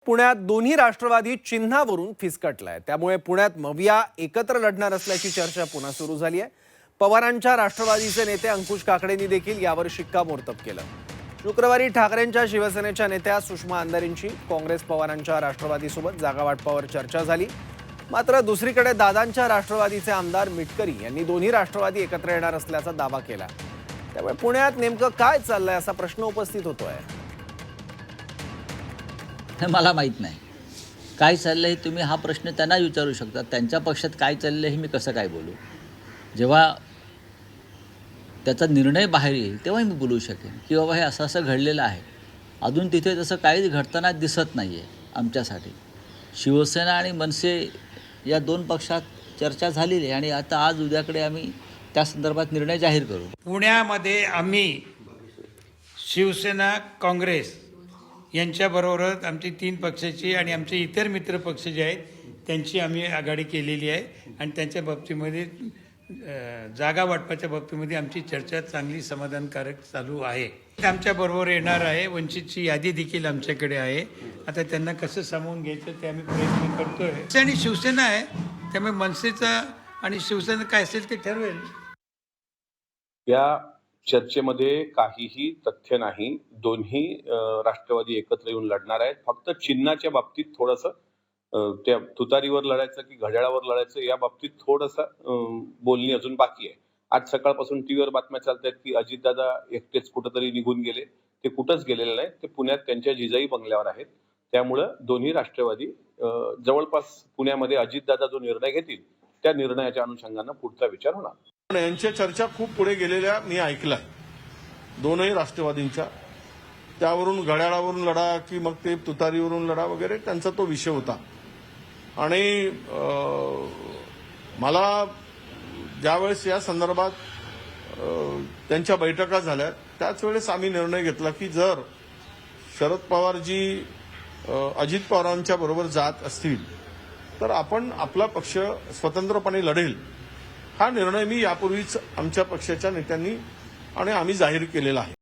पुण्यात दोन्ही राष्ट्रवादी चिन्हावरून फिसकटलाय। त्यामुळे पुण्यात मविया एकत्र लढणार असल्याची चर्चा पुन्हा सुरू झाली आहे। पवारांच्या राष्ट्रवादीचे नेते अंकुश काकडेंनी देखील यावर शिक्कामोर्तब केलं। शुक्रवारी ठाकरेंच्या शिवसेनेच्या नेत्या सुषमा अंधारेंची काँग्रेस पवारांच्या राष्ट्रवादीसोबत जागा वाटपावर चर्चा झाली। मात्र दुसरीकडे दादांच्या राष्ट्रवादीचे आमदार मिटकरी यांनी दोन्ही राष्ट्रवादी एकत्र येणार असल्याचा दावा केला। त्यामुळे पुण्यात नेमकं काय चाललंय असा प्रश्न उपस्थित होतोय। मला माहीत नाही काय चाललंय। तुम्ही हा प्रश्न त्यांना विचारू शकता। त्यांच्या पक्षात काय चाललंय हे मी कसं काय बोलू। जेव्हा त्याचा निर्णय बाहेर येईल तेव्हा मी बोलू शकेन की बाबा हे असं असं घडलेलं आहे। अजून तिथे तसं काहीच घडताना दिसत नाही आहे आमच्यासाठी। शिवसेना आणि मनसे या दोन पक्षात चर्चा झालेली आहे आणि आता आज उद्याकडे आम्ही त्या संदर्भात निर्णय जाहीर करू। पुण्यामध्ये आम्ही शिवसेना काँग्रेस यांच्याबरोबरच आमची 3 पक्षाची आणि आमचे इतर मित्र पक्ष जे आहेत त्यांची आम्ही आघाडी केलेली आहे आणि त्यांच्या बाबतीमध्ये जागा वाटपाच्या बाबतीमध्ये आमची चर्चा चांगली समाधानकारक चालू आहे। आमच्याबरोबर येणार आहे। वंचितची यादी देखील आमच्याकडे आहे। आता त्यांना कसं सामावून घ्यायचं ते आम्ही प्रयत्न करतोय। आणि शिवसेना आहे त्यामुळे मनसेचा आणि शिवसेना काय असेल ते ठरवेल। या चर्चेमध्ये काहीही तथ्य नाही। दोन्ही राष्ट्रवादी एकत्र येऊन लढणार आहेत। फक्त चिन्हाच्या बाबतीत थोडंसं त्या तुतारीवर लढायचं की घड्याळावर लढायचं या बाबतीत थोडंसं बोलणी अजून बाकी आहे। आज सकाळपासून टीव्हीवर बातम्या चालतात की अजितदादा एकटेच कुठंतरी निघून गेले। ते कुठंच गेलेले नाही। ते पुण्यात त्यांच्या जिजाई बंगल्यावर आहेत। त्यामुळं दोन्ही राष्ट्रवादी जवळपास पुण्यामध्ये अजितदादा जो निर्णय घेतील त्या निर्णयाच्या अनुषंगानं पुढचा विचार होणार। यांच्या चर्चा खूप पुढे गेलेल्या मी ऐकलाय दोनही राष्ट्रवादींच्या। त्यावरून घड्याळावरून लढा की मग ते तुतारीवरून लढा वगैरे त्यांचा तो विषय होता। आणि मला ज्यावेळेस या संदर्भात त्यांच्या बैठका झाल्या त्याच वेळेस आम्ही निर्णय घेतला की जर शरद पवारजी अजित पवारांच्या बरोबर जात असतील तर आपण आपला पक्ष स्वतंत्रपणे लढेल हा निर्णय मी यापूर्वीच आमच्या पक्षाच्या नेत्यांनी आणि आम्ही जाहीर केलेला आहे।